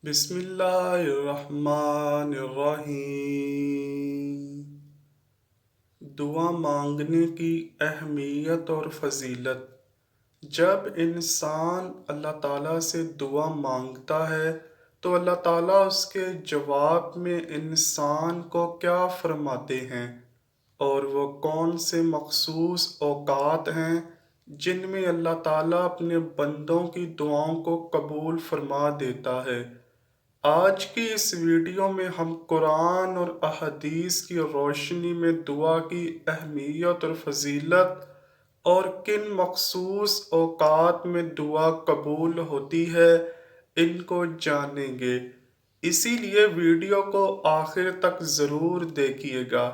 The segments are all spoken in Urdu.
بسم اللہ الرحمن الرحیم۔ دعا مانگنے کی اہمیت اور فضیلت۔ جب انسان اللہ تعالیٰ سے دعا مانگتا ہے تو اللہ تعالیٰ اس کے جواب میں انسان کو کیا فرماتے ہیں، اور وہ کون سے مخصوص اوقات ہیں جن میں اللہ تعالیٰ اپنے بندوں کی دعاؤں کو قبول فرما دیتا ہے۔ آج کی اس ویڈیو میں ہم قرآن اور احادیث کی روشنی میں دعا کی اہمیت اور فضیلت اور کن مخصوص اوقات میں دعا قبول ہوتی ہے ان کو جانیں گے، اسی لیے ویڈیو کو آخر تک ضرور دیکھیے گا۔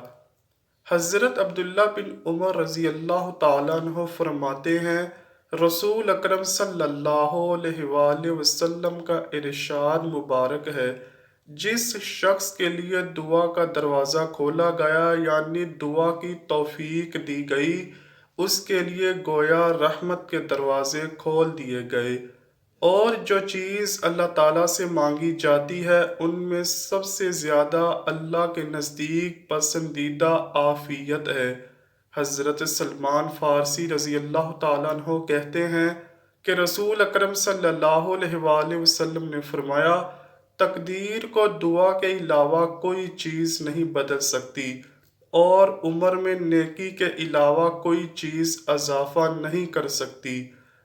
حضرت عبداللہ بن عمر رضی اللہ تعالیٰ عنہ فرماتے ہیں، رسول اکرم صلی اللہ علیہ وآلہ وسلم کا ارشاد مبارک ہے، جس شخص کے لیے دعا کا دروازہ کھولا گیا یعنی دعا کی توفیق دی گئی، اس کے لیے گویا رحمت کے دروازے کھول دیے گئے، اور جو چیز اللہ تعالیٰ سے مانگی جاتی ہے ان میں سب سے زیادہ اللہ کے نزدیک پسندیدہ عافیت ہے۔ حضرت سلمان فارسی رضی اللہ تعالیٰ عنہ کہتے ہیں کہ رسول اکرم صلی اللہ علیہ وآلہ وسلم نے فرمایا، تقدیر کو دعا کے علاوہ کوئی چیز نہیں بدل سکتی، اور عمر میں نیکی کے علاوہ کوئی چیز اضافہ نہیں کر سکتی۔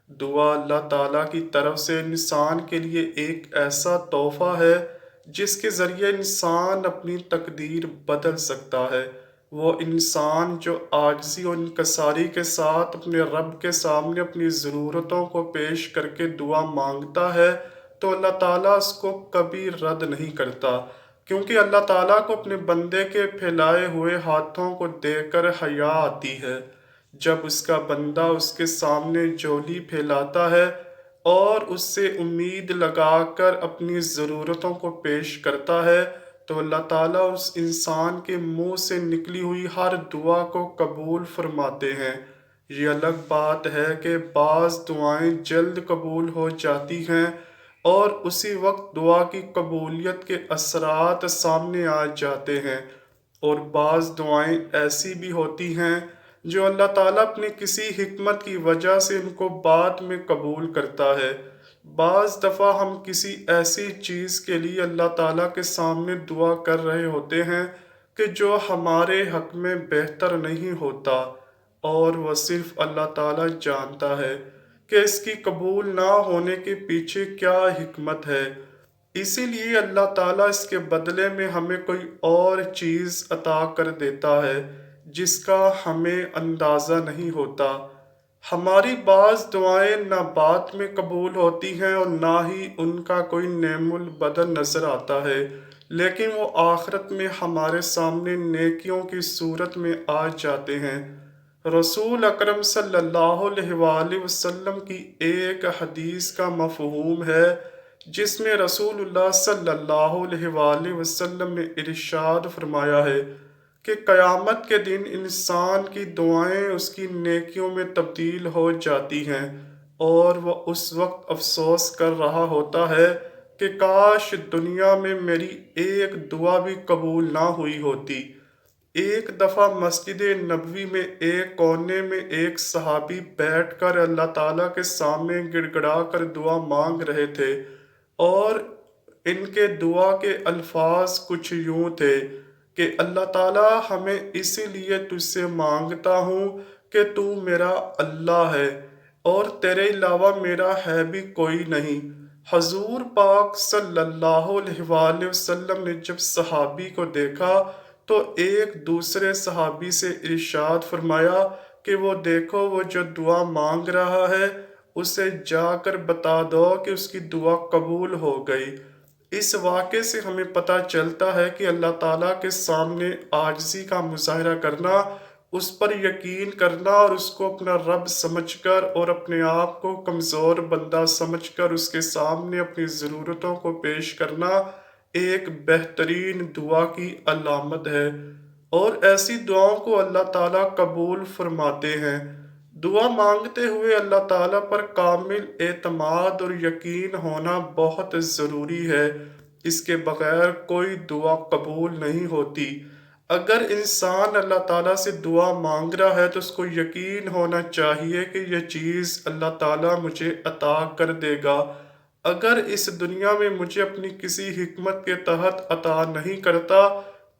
دعا اللہ تعالیٰ کی طرف سے انسان کے لیے ایک ایسا تحفہ ہے جس کے ذریعے انسان اپنی تقدیر بدل سکتا ہے۔ وہ انسان جو عاجزی و انکساری کے ساتھ اپنے رب کے سامنے اپنی ضرورتوں کو پیش کر کے دعا مانگتا ہے تو اللہ تعالیٰ اس کو کبھی رد نہیں کرتا، کیونکہ اللہ تعالیٰ کو اپنے بندے کے پھیلائے ہوئے ہاتھوں کو دیکھ کر حیا آتی ہے۔ جب اس کا بندہ اس کے سامنے جھولی پھیلاتا ہے اور اس سے امید لگا کر اپنی ضرورتوں کو پیش کرتا ہے تو اللہ تعالیٰ اس انسان کے منہ سے نکلی ہوئی ہر دعا کو قبول فرماتے ہیں۔ یہ الگ بات ہے کہ بعض دعائیں جلد قبول ہو جاتی ہیں اور اسی وقت دعا کی قبولیت کے اثرات سامنے آ جاتے ہیں، اور بعض دعائیں ایسی بھی ہوتی ہیں جو اللہ تعالیٰ اپنی کسی حکمت کی وجہ سے ان کو بعد میں قبول کرتا ہے۔ بعض دفعہ ہم کسی ایسی چیز کے لیے اللہ تعالیٰ کے سامنے دعا کر رہے ہوتے ہیں کہ جو ہمارے حق میں بہتر نہیں ہوتا، اور وہ صرف اللہ تعالیٰ جانتا ہے کہ اس کی قبول نہ ہونے کے پیچھے کیا حکمت ہے۔ اسی لیے اللہ تعالیٰ اس کے بدلے میں ہمیں کوئی اور چیز عطا کر دیتا ہے جس کا ہمیں اندازہ نہیں ہوتا۔ ہماری بعض دعائیں نہ بات میں قبول ہوتی ہیں اور نہ ہی ان کا کوئی نعم البدل نظر آتا ہے، لیکن وہ آخرت میں ہمارے سامنے نیکیوں کی صورت میں آ جاتے ہیں۔ رسول اکرم صلی اللہ علیہ وآلہ وسلم کی ایک حدیث کا مفہوم ہے جس میں رسول اللہ صلی اللہ علیہ وآلہ وسلم نے ارشاد فرمایا ہے کہ قیامت کے دن انسان کی دعائیں اس کی نیکیوں میں تبدیل ہو جاتی ہیں، اور وہ اس وقت افسوس کر رہا ہوتا ہے کہ کاش دنیا میں میری ایک دعا بھی قبول نہ ہوئی ہوتی۔ ایک دفعہ مسجد نبوی میں ایک کونے میں ایک صحابی بیٹھ کر اللہ تعالیٰ کے سامنے گڑ گڑا کر دعا مانگ رہے تھے، اور ان کے دعا کے الفاظ کچھ یوں تھے کہ اللہ تعالیٰ ہمیں اسی لیے تجھ سے مانگتا ہوں کہ تو میرا اللہ ہے اور تیرے علاوہ میرا ہے بھی کوئی نہیں۔ حضور پاک صلی اللہ علیہ وآلہ وسلم نے جب صحابی کو دیکھا تو ایک دوسرے صحابی سے ارشاد فرمایا کہ وہ دیکھو وہ جو دعا مانگ رہا ہے، اسے جا کر بتا دو کہ اس کی دعا قبول ہو گئی۔ اس واقعے سے ہمیں پتہ چلتا ہے کہ اللہ تعالیٰ کے سامنے عاجزی کا مظاہرہ کرنا، اس پر یقین کرنا اور اس کو اپنا رب سمجھ کر اور اپنے آپ کو کمزور بندہ سمجھ کر اس کے سامنے اپنی ضرورتوں کو پیش کرنا ایک بہترین دعا کی علامت ہے، اور ایسی دعاؤں کو اللہ تعالیٰ قبول فرماتے ہیں۔ دعا مانگتے ہوئے اللہ تعالیٰ پر کامل اعتماد اور یقین ہونا بہت ضروری ہے۔ اس کے بغیر کوئی دعا قبول نہیں ہوتی۔ اگر انسان اللہ تعالیٰ سے دعا مانگ رہا ہے تو اس کو یقین ہونا چاہیے کہ یہ چیز اللہ تعالیٰ مجھے عطا کر دے گا۔ اگر اس دنیا میں مجھے اپنی کسی حکمت کے تحت عطا نہیں کرتا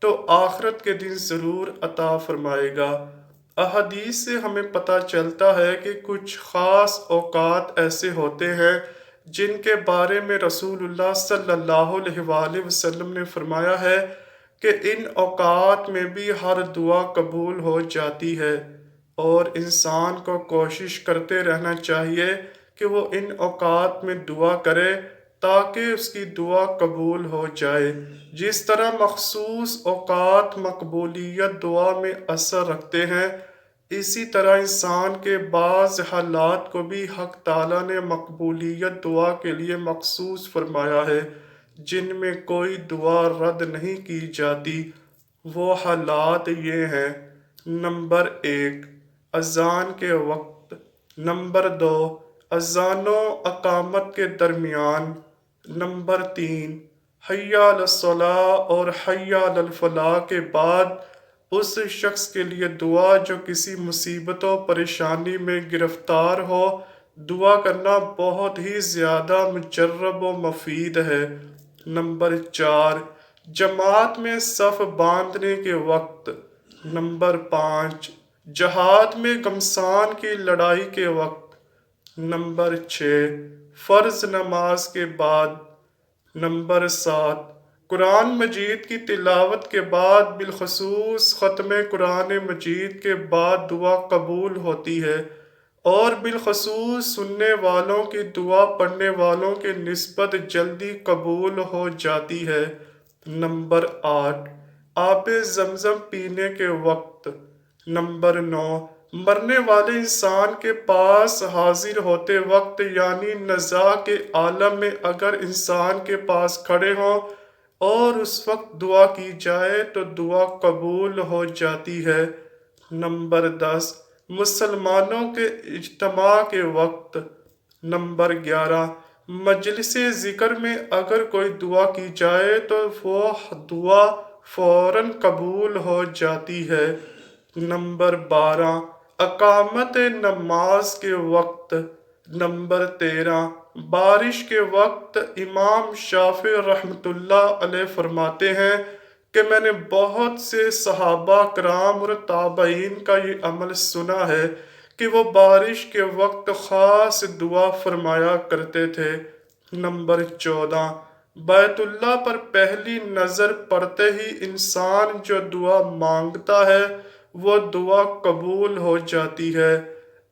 تو آخرت کے دن ضرور عطا فرمائے گا۔ احادیث سے ہمیں پتہ چلتا ہے کہ کچھ خاص اوقات ایسے ہوتے ہیں جن کے بارے میں رسول اللہ صلی اللہ علیہ وآلہ وسلم نے فرمایا ہے کہ ان اوقات میں بھی ہر دعا قبول ہو جاتی ہے، اور انسان کو کوشش کرتے رہنا چاہیے کہ وہ ان اوقات میں دعا کرے تاکہ اس کی دعا قبول ہو جائے۔ جس طرح مخصوص اوقات مقبولیت دعا میں اثر رکھتے ہیں، اسی طرح انسان کے بعض حالات کو بھی حق تعالیٰ نے مقبولیت دعا کے لیے مخصوص فرمایا ہے جن میں کوئی دعا رد نہیں کی جاتی۔ وہ حالات یہ ہیں: نمبر 1، اذان کے وقت۔ نمبر 2، اذان و اقامت کے درمیان۔ نمبر 3، حی علی الصلاۃ اور حی علی الفلاح کے بعد اس شخص کے لیے دعا جو کسی مصیبت و پریشانی میں گرفتار ہو۔ دعا کرنا بہت ہی زیادہ مجرب و مفید ہے۔ نمبر 4، جماعت میں صف باندھنے کے وقت۔ نمبر 5، جہاد میں گھمسان کی لڑائی کے وقت۔ نمبر 6، فرض نماز کے بعد۔ نمبر 7، قرآن مجید کی تلاوت کے بعد، بالخصوص ختم قرآن مجید کے بعد دعا قبول ہوتی ہے، اور بالخصوص سننے والوں کی دعا پڑھنے والوں کے نسبت جلدی قبول ہو جاتی ہے۔ نمبر 8، آب زمزم پینے کے وقت۔ نمبر 9، مرنے والے انسان کے پاس حاضر ہوتے وقت، یعنی نزاع کے عالم میں اگر انسان کے پاس کھڑے ہوں اور اس وقت دعا کی جائے تو دعا قبول ہو جاتی ہے۔ نمبر 10، مسلمانوں کے اجتماع کے وقت۔ نمبر 11، مجلس ذکر میں اگر کوئی دعا کی جائے تو وہ دعا فوراً قبول ہو جاتی ہے۔ نمبر 12، اقامت نماز کے وقت۔ نمبر 13، بارش کے وقت۔ امام شافعی رحمۃ اللہ علیہ فرماتے ہیں کہ میں نے بہت سے صحابہ کرام اور تابعین کا یہ عمل سنا ہے کہ وہ بارش کے وقت خاص دعا فرمایا کرتے تھے۔ نمبر 14، بیت اللہ پر پہلی نظر پڑتے ہی انسان جو دعا مانگتا ہے وہ دعا قبول ہو جاتی ہے۔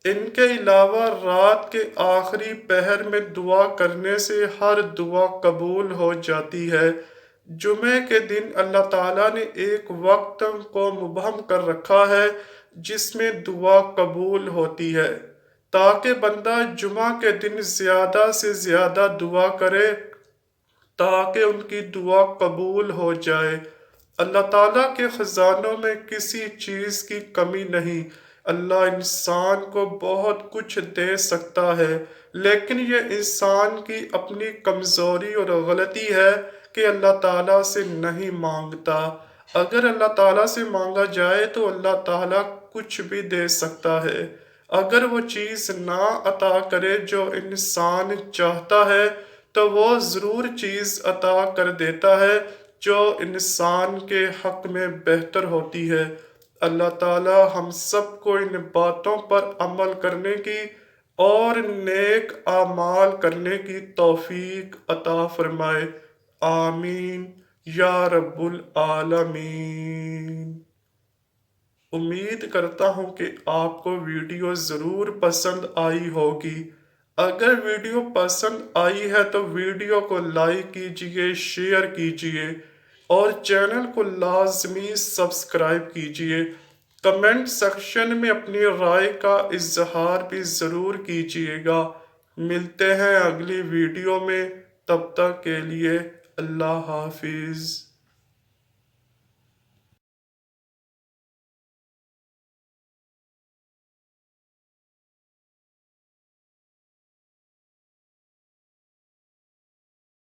ان کے علاوہ رات کے آخری پہر میں دعا کرنے سے ہر دعا قبول ہو جاتی ہے۔ جمعے کے دن اللہ تعالیٰ نے ایک وقت کو مبہم کر رکھا ہے جس میں دعا قبول ہوتی ہے، تاکہ بندہ جمعہ کے دن زیادہ سے زیادہ دعا کرے تاکہ ان کی دعا قبول ہو جائے۔ اللہ تعالیٰ کے خزانوں میں کسی چیز کی کمی نہیں۔ اللہ انسان کو بہت کچھ دے سکتا ہے، لیکن یہ انسان کی اپنی کمزوری اور غلطی ہے کہ اللہ تعالیٰ سے نہیں مانگتا۔ اگر اللہ تعالیٰ سے مانگا جائے تو اللہ تعالیٰ کچھ بھی دے سکتا ہے۔ اگر وہ چیز نہ عطا کرے جو انسان چاہتا ہے تو وہ ضرور چیز عطا کر دیتا ہے جو انسان کے حق میں بہتر ہوتی ہے۔ اللہ تعالی ہم سب کو ان باتوں پر عمل کرنے کی اور نیک اعمال کرنے کی توفیق عطا فرمائے۔ آمین یا رب العالمین۔ امید کرتا ہوں کہ آپ کو ویڈیو ضرور پسند آئی ہوگی۔ اگر ویڈیو پسند آئی ہے تو ویڈیو کو لائک کیجئے، شیئر کیجئے اور چینل کو لازمی سبسکرائب کیجئے۔ کمنٹ سیکشن میں اپنی رائے کا اظہار بھی ضرور کیجئے گا۔ ملتے ہیں اگلی ویڈیو میں، تب تک کے لیے اللہ حافظ۔